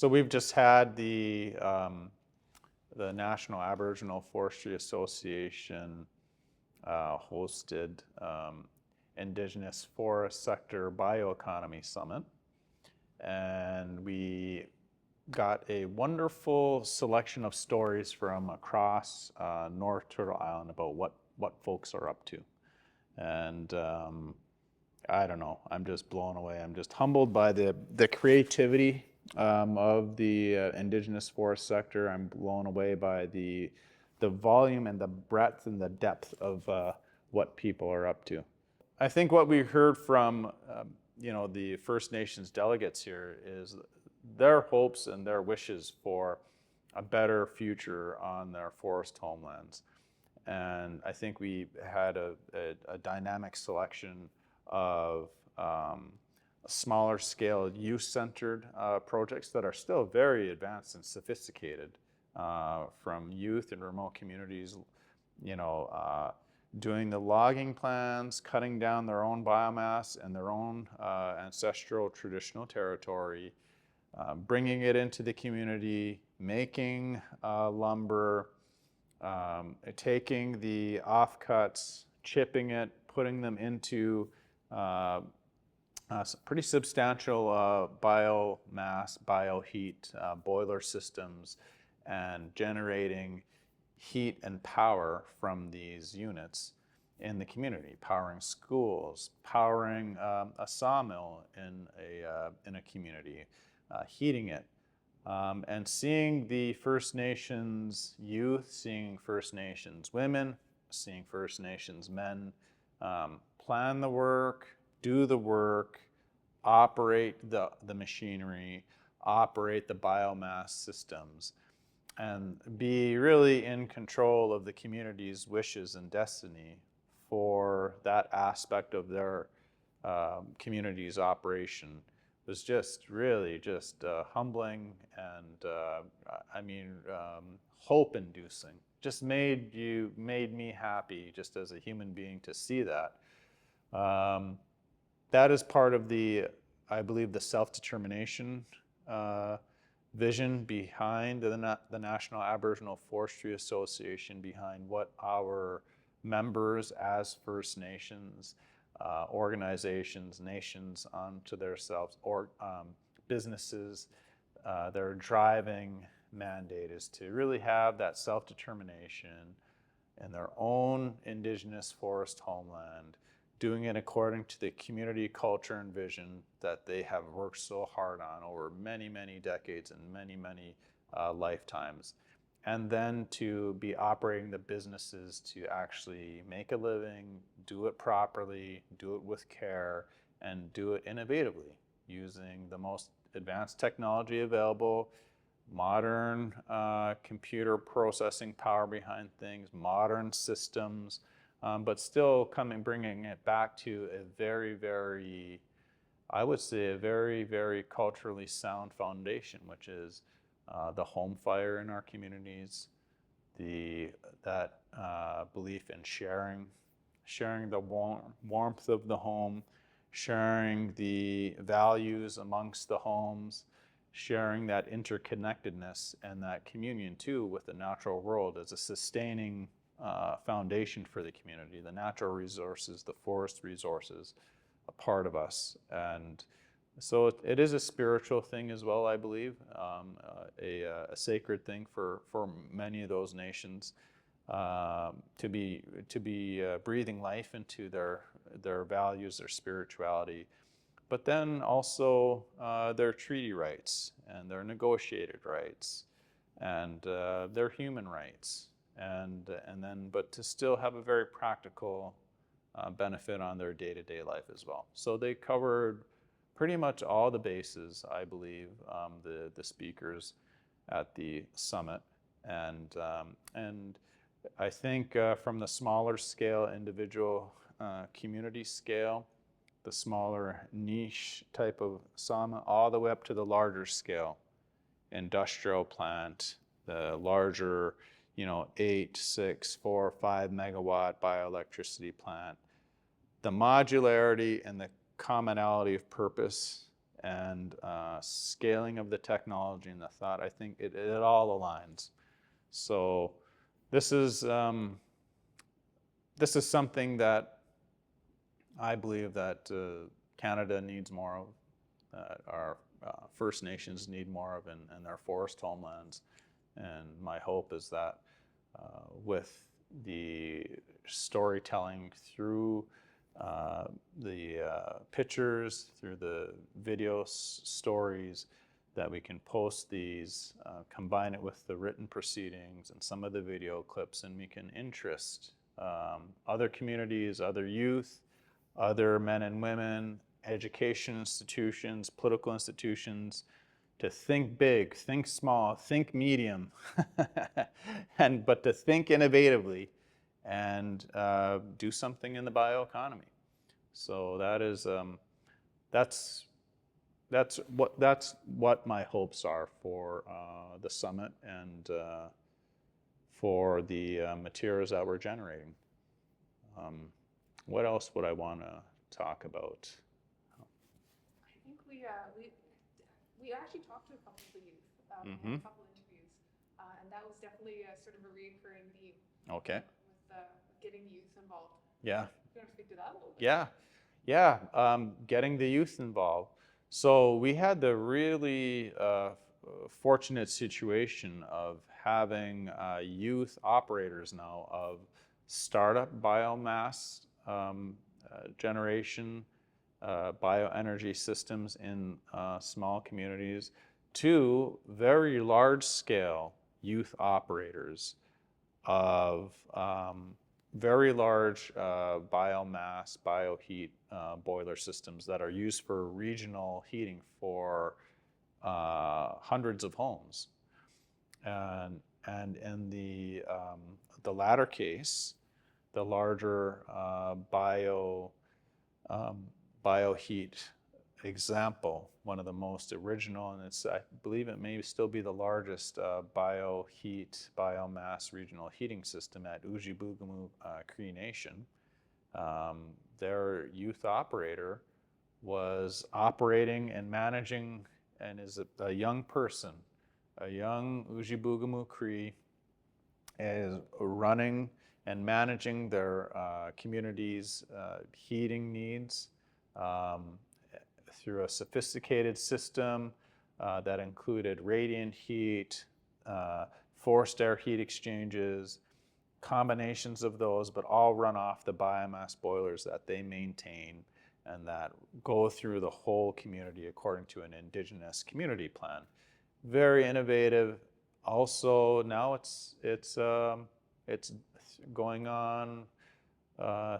So we've just had the National Aboriginal Forestry Association hosted Indigenous Forest Sector Bioeconomy Summit, and we got a wonderful selection of stories from across North Turtle Island about what folks are up to. And I don't know, I'm just blown away. I'm just humbled by the creativity of the Indigenous forest sector. I'm blown away by the volume and the breadth and the depth of what people are up to. I think what we heard from the First Nations delegates here is their hopes and their wishes for a better future on their forest homelands. And I think we had a dynamic selection of smaller scale youth-centered projects that are still very advanced and sophisticated, from youth in remote communities, doing the logging plans, cutting down their own biomass and their own ancestral traditional territory, bringing it into the community, making lumber, taking the offcuts, chipping it, putting them into pretty substantial biomass, bioheat boiler systems, and generating heat and power from these units in the community, powering schools, powering a sawmill in a community, heating it. And seeing the First Nations youth, seeing First Nations women, seeing First Nations men plan the work, do the work, operate the machinery, operate the biomass systems, and be really in control of the community's wishes and destiny for that aspect of their community's operation was just really just humbling and hope-inducing. Just made me happy just as a human being to see that. That is part of I believe, the self-determination vision behind the National Aboriginal Forestry Association, behind what our members as First Nations, organizations, nations onto themselves, or businesses, their driving mandate is to really have that self-determination in their own Indigenous forest homeland, doing it according to the community culture and vision that they have worked so hard on over many, many decades and many, many lifetimes. And then to be operating the businesses to actually make a living, do it properly, do it with care, and do it innovatively using the most advanced technology available, modern computer processing power behind things, modern systems, but still bringing it back to a very, very, I would say, a very, very culturally sound foundation, which is the home fire in our communities, that belief in sharing the warmth of the home, sharing the values amongst the homes, sharing that interconnectedness and that communion too with the natural world as a sustaining foundation for the community. The natural resources, the forest resources, a part of us. And so it is a spiritual thing as well, I believe, a sacred thing for many of those nations, to be breathing life into their values, their spirituality, but then also their treaty rights and their negotiated rights and their human rights, but to still have a very practical benefit on their day-to-day life as well. So they covered pretty much all the bases, I believe, the speakers at the summit, and I think from the smaller scale, individual community scale, the smaller niche type of summit, all the way up to the larger scale industrial plant, the larger 8, 6, 4, 5 megawatt bioelectricity plant. The modularity and the commonality of purpose and scaling of the technology and the thought, I think it all aligns. So this is something that I believe that Canada needs more of, that our First Nations need more of in their forest homelands. And my hope is that with the storytelling through the pictures, through the video stories, that we can post these, combine it with the written proceedings and some of the video clips, and we can interest other communities, other youth, other men and women, education institutions, political institutions, to think big, think small, think medium, but to think innovatively and do something in the bioeconomy. So that's what my hopes are for the summit and for the materials that we're generating. What else would I want to talk about? I think we actually talked to a couple of the youth, had a couple interviews, and that was definitely a sort of a recurring theme. Okay. With getting the youth involved. Yeah. You want to speak to that a little bit? Yeah. Getting the youth involved. So we had the really fortunate situation of having youth operators now of startup biomass generation, bioenergy systems in small communities, to very large-scale youth operators of very large biomass, bioheat boiler systems that are used for regional heating for hundreds of homes. And in the latter case, the larger bioheat example, one of the most original, and I believe it may still be the largest biomass regional heating system at Ujibougamu Cree Nation. Their youth operator was operating and managing, and is a young person, a young Ujibougamu Cree, is running and managing their community's heating needs through a sophisticated system that included radiant heat, forced air heat exchangers, combinations of those, but all run off the biomass boilers that they maintain and that go through the whole community according to an Indigenous community plan. Very innovative. Also, now it's going on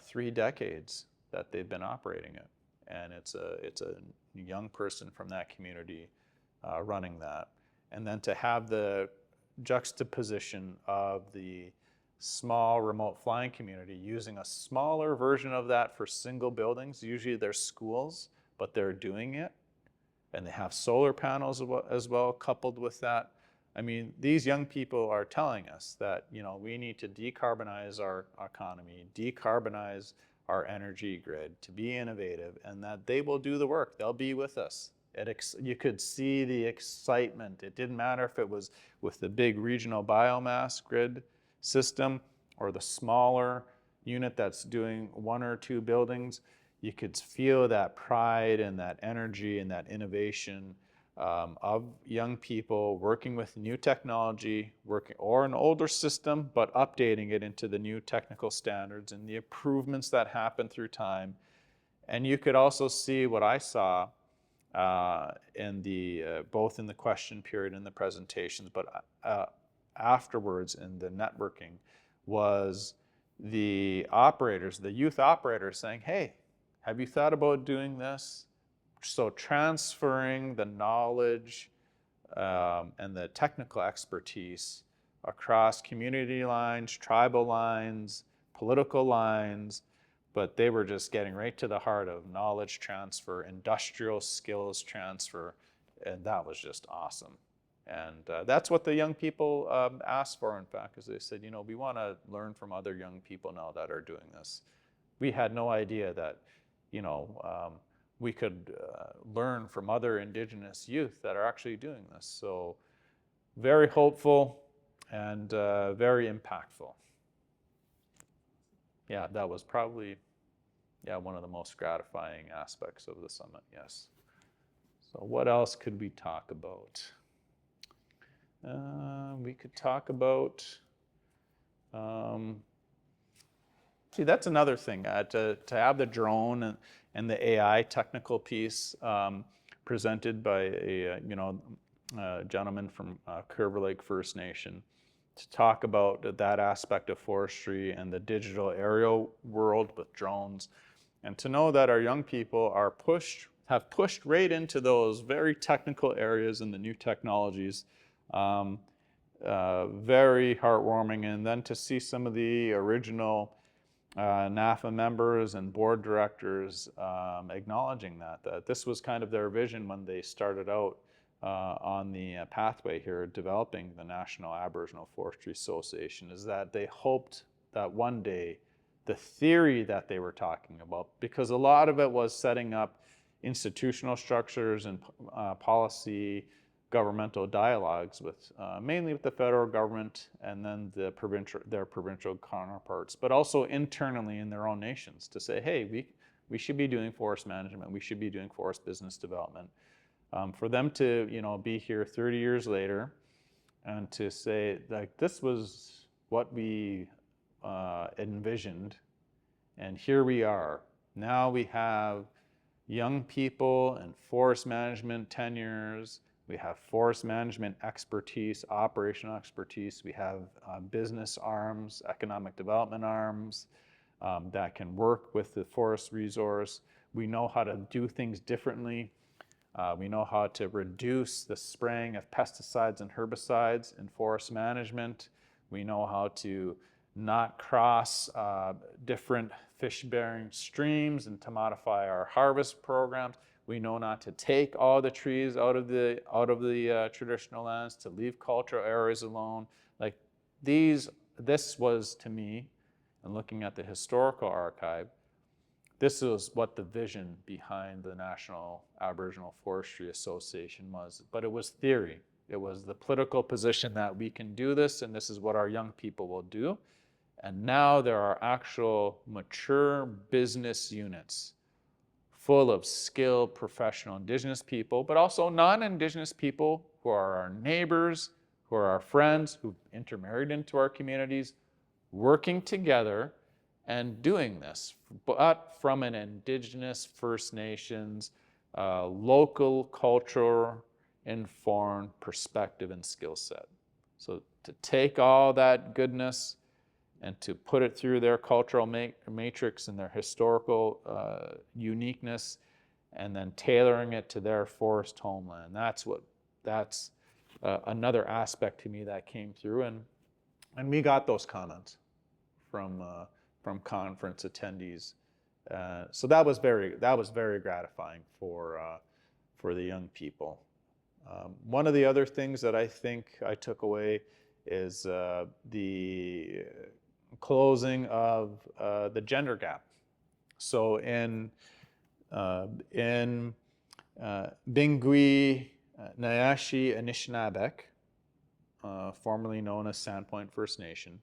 3 decades that they've been operating it, and it's a young person from that community running that. And then to have the juxtaposition of the small remote flying community using a smaller version of that for single buildings. Usually they're schools, but they're doing it, and they have solar panels as well coupled with that. I mean, these young people are telling us that, we need to decarbonize our economy, decarbonize our energy grid, to be innovative, and that they will do the work. They'll be with us. You could see the excitement. It didn't matter if it was with the big regional biomass grid system or the smaller unit that's doing 1 or 2 buildings. You could feel that pride and that energy and that innovation of young people working with new technology, or an older system, but updating it into the new technical standards and the improvements that happen through time. And you could also see what I saw in both in the question period and the presentations, but afterwards in the networking, was the youth operators saying, hey, have you thought about doing this? So transferring the knowledge and the technical expertise across community lines, tribal lines, political lines, but they were just getting right to the heart of knowledge transfer, industrial skills transfer, and that was just awesome. And that's what the young people asked for, in fact, because they said, we want to learn from other young people now that are doing this. We had no idea that, we could learn from other Indigenous youth that are actually doing this. So very hopeful and very impactful. Yeah, that was probably one of the most gratifying aspects of the summit, yes. So what else could we talk about? We could talk about, see, that's another thing, to have the drone and the AI technical piece presented by a gentleman from Curve Lake First Nation, to talk about that aspect of forestry and the digital aerial world with drones, and to know that our young people have pushed right into those very technical areas and the new technologies. Very heartwarming. And then to see some of the original NAFA members and board directors acknowledging that this was kind of their vision when they started out on the pathway here, developing the National Aboriginal Forestry Association, is that they hoped that one day the theory that they were talking about, because a lot of it was setting up institutional structures and policy governmental dialogues with mainly with the federal government and then their provincial counterparts, but also internally in their own nations, to say, hey, we should be doing forest management, we should be doing forest business development. For them to be here 30 years later and to say, like, this was what we envisioned, and here we are. Now we have young people and forest management tenures. We have forest management expertise, operational expertise. We have business arms, economic development arms that can work with the forest resource. We know how to do things differently. We know how to reduce the spraying of pesticides and herbicides in forest management. We know how to not cross different fish-bearing streams and to modify our harvest programs. We know not to take all the trees out of the traditional lands, to leave cultural areas alone. Like this was, to me, and looking at the historical archive, this was what the vision behind the National Aboriginal Forestry Association was. But it was theory. It was the political position that we can do this, and this is what our young people will do. And now there are actual mature business units full of skilled professional Indigenous people, but also non-Indigenous people who are our neighbors, who are our friends, who've intermarried into our communities, working together and doing this, but from an Indigenous, First Nations, local culture informed perspective and skill set. So to take all that goodness and to put it through their cultural matrix and their historical uniqueness, and then tailoring it to their forest homeland. That's another aspect to me that came through, and we got those comments from conference attendees. So that was very gratifying for the young people. One of the other things that I think I took away is the closing of the gender gap. So in Bingui, Nayashi, Anishinaabeg, formerly known as Sandpoint First Nation,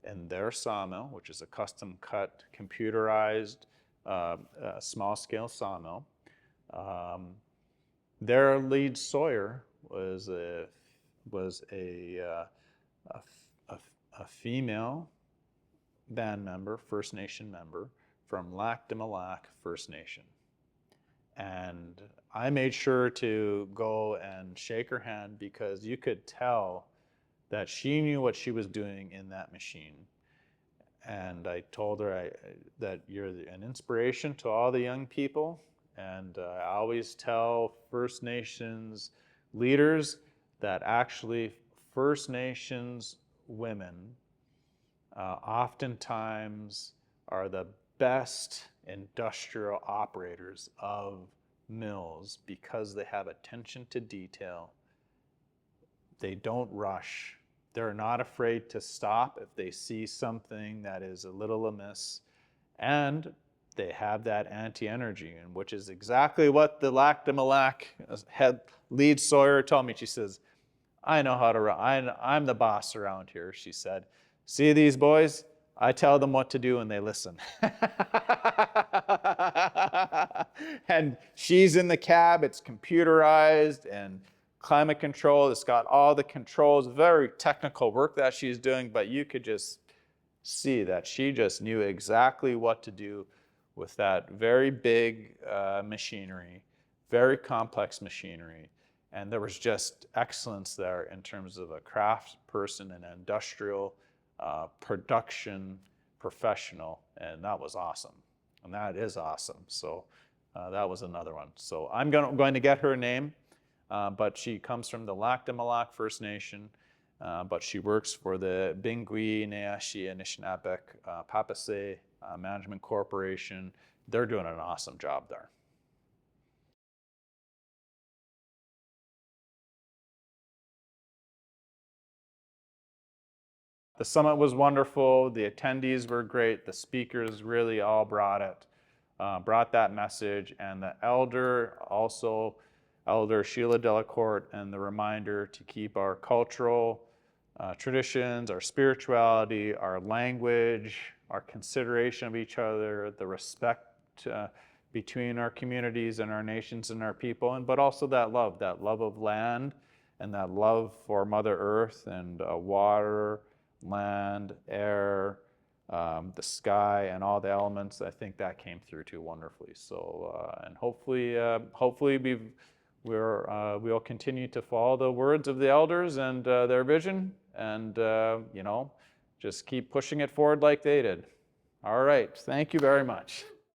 and their sawmill, which is a custom cut, computerized, small-scale sawmill, their lead sawyer was a female band member, First Nation member, from Lac de Mille Lacs First Nation. And I made sure to go and shake her hand, because you could tell that she knew what she was doing in that machine. And I told her that you're an inspiration to all the young people. And I always tell First Nations leaders that actually First Nations women oftentimes are the best industrial operators of mills, because they have attention to detail. They don't rush. They're not afraid to stop if they see something that is a little amiss. And they have that anti-energy, and which is exactly what the Lac de Mille Lac head lead sawyer told me. She says, I know how to run. I'm the boss around here, she said. See these boys? I tell them what to do and they listen. And she's in the cab, it's computerized and climate control. It's got all the controls, very technical work that she's doing, but you could just see that she just knew exactly what to do with that very big machinery, very complex machinery. And there was just excellence there in terms of a craft person, an industrial production professional, and that was awesome. And that is awesome. So that was another one. So I'm going to get her name, but she comes from the Lac de Mille Lac First Nation, but she works for the Bingui Neashi Anishinaabeg Papase Management Corporation. They're doing an awesome job there. The summit was wonderful. The attendees were great. The speakers really all brought that message. And the elder, also Elder Sheila Delacourt, and the reminder to keep our cultural traditions, our spirituality, our language, our consideration of each other, the respect between our communities and our nations and our people, but also that love of land and that love for Mother Earth and water, land, air, the sky, and all the elements. I think that came through too wonderfully. So, and hopefully we'll continue to follow the words of the elders and their vision, and just keep pushing it forward like they did. All right, thank you very much.